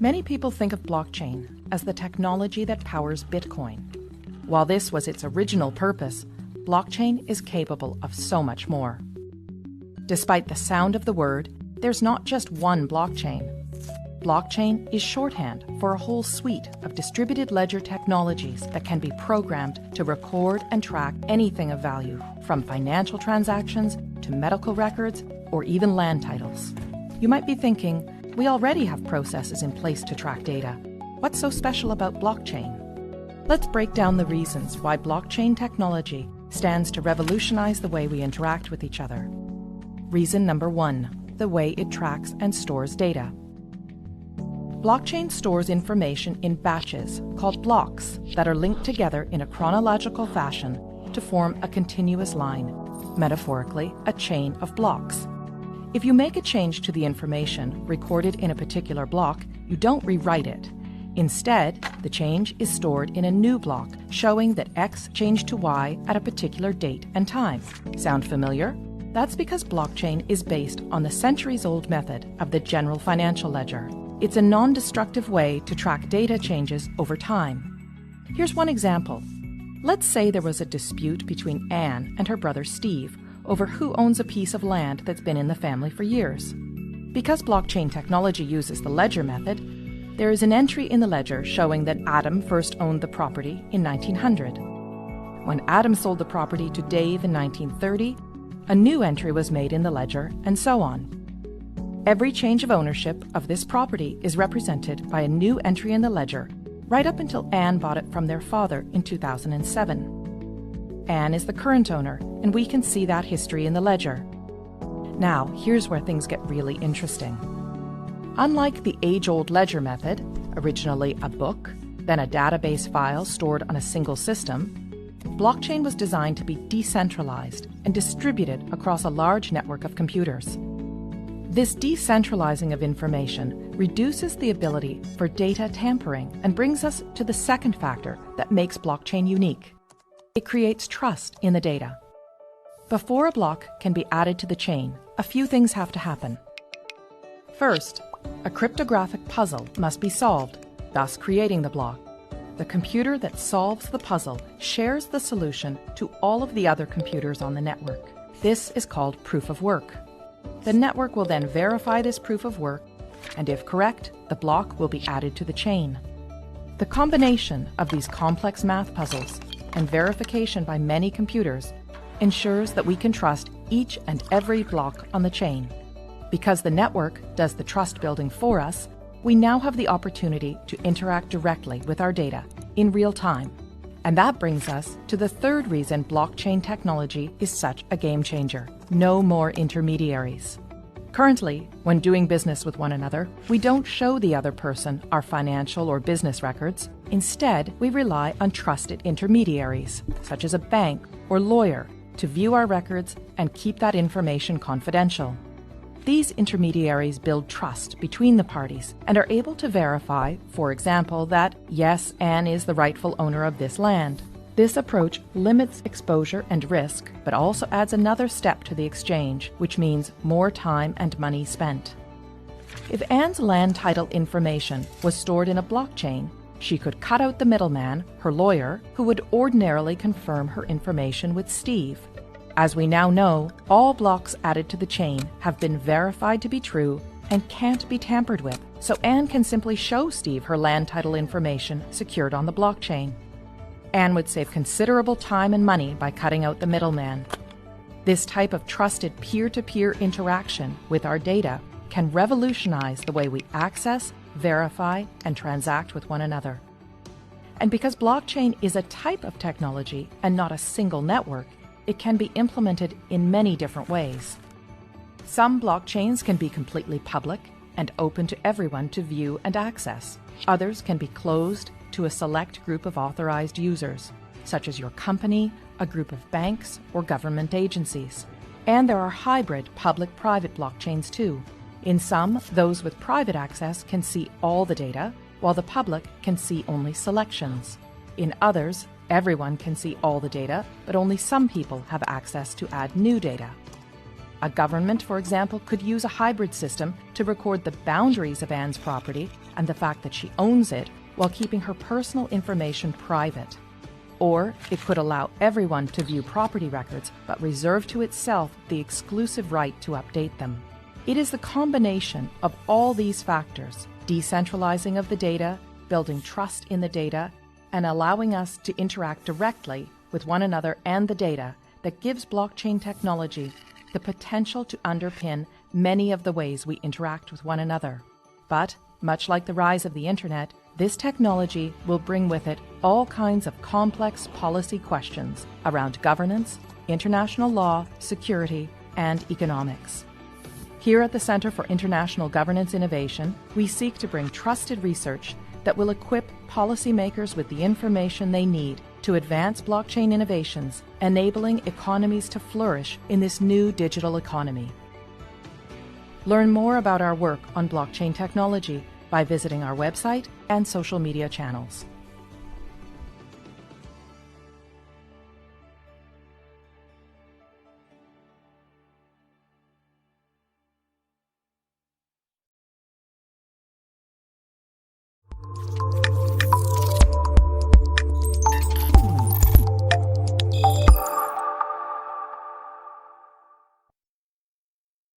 Many people think of blockchain as the technology that powers Bitcoin. While this was its original purpose, blockchain is capable of so much more. Despite the sound of the word, there's not just one blockchain. Blockchain is shorthand for a whole suite of distributed ledger technologies that can be programmed to record and track anything of value, from financial transactions to medical records or even land titles. You might be thinking, we already have processes in place to track data. What's so special about blockchain? Let's break down the reasons why blockchain technology stands to revolutionize the way we interact with each other. Reason number 1, the way it tracks and stores data. Blockchain stores information in batches called blocks that are linked together in a chronological fashion to form a continuous line, metaphorically, a chain of blocks. If you make a change to the information recorded in a particular block, you don't rewrite it. Instead, the change is stored in a new block showing that X changed to Y at a particular date and time. Sound familiar? That's because blockchain is based on the centuries-old method of the general financial ledger. It's a non-destructive way to track data changes over time. Here's one example. Let's say there was a dispute between Anne and her brother Steve over who owns a piece of land that's been in the family for years. Because blockchain technology uses the ledger method, there is an entry in the ledger showing that Adam first owned the property in 1900. When Adam sold the property to Dave in 1930, a new entry was made in the ledger, and so on. Every change of ownership of this property is represented by a new entry in the ledger, right up until Anne bought it from their father in 2007. Anne is the current owner, and we can see that history in the ledger. Now, here's where things get really interesting. Unlike the age-old ledger method, originally a book, then a database file stored on a single system, blockchain was designed to be decentralized and distributed across a large network of computers. This decentralizing of information reduces the ability for data tampering and brings us to the second factor that makes blockchain unique. It creates trust in the data. Before a block can be added to the chain, a few things have to happen. First, a cryptographic puzzle must be solved, thus creating the block. The computer that solves the puzzle shares the solution to all of the other computers on the network. This is called proof of work. The network will then verify this proof of work, and if correct, the block will be added to the chain. The combination of these complex math puzzles and verification by many computers ensures that we can trust each and every block on the chain. Because the network does the trust building for us, we now have the opportunity to interact directly with our data in real time. And that brings us to the third reason blockchain technology is such a game changer: no more intermediaries. Currently, when doing business with one another, we don't show the other person our financial or business records. Instead, we rely on trusted intermediaries, such as a bank or lawyer, to view our records and keep that information confidential. These intermediaries build trust between the parties and are able to verify, for example, that, yes, Anne is the rightful owner of this land. This approach limits exposure and risk, but also adds another step to the exchange, which means more time and money spent. If Anne's land title information was stored in a blockchain, she could cut out the middleman, her lawyer, who would ordinarily confirm her information with Steve. As we now know, all blocks added to the chain have been verified to be true and can't be tampered with, so Anne can simply show Steve her land title information secured on the blockchain. Anne would save considerable time and money by cutting out the middleman. This type of trusted peer-to-peer interaction with our data can revolutionize the way we access, verify, and transact with one another. And because blockchain is a type of technology and not a single network, it can be implemented in many different ways. Some blockchains can be completely public and open to everyone to view and access. Others can be closed to a select group of authorized users, such as your company, a group of banks, or government agencies. And there are hybrid public-private blockchains too. In some, those with private access can see all the data, while the public can see only selections. In others, everyone can see all the data, but only some people have access to add new data. A government, for example, could use a hybrid system to record the boundaries of Anne's property and the fact that she owns it while keeping her personal information private. Or it could allow everyone to view property records but reserve to itself the exclusive right to update them. It is the combination of all these factors, decentralizing of the data, building trust in the data, and allowing us to interact directly with one another and the data, that gives blockchain technology the potential to underpin many of the ways we interact with one another. But, much like the rise of the internet, this technology will bring with it all kinds of complex policy questions around governance, international law, security, and economics. Here at the Centre for International Governance Innovation, we seek to bring trusted research that will equip policymakers with the information they need to advance blockchain innovations, enabling economies to flourish in this new digital economy. Learn more about our work on blockchain technology by visiting our website and social media channels.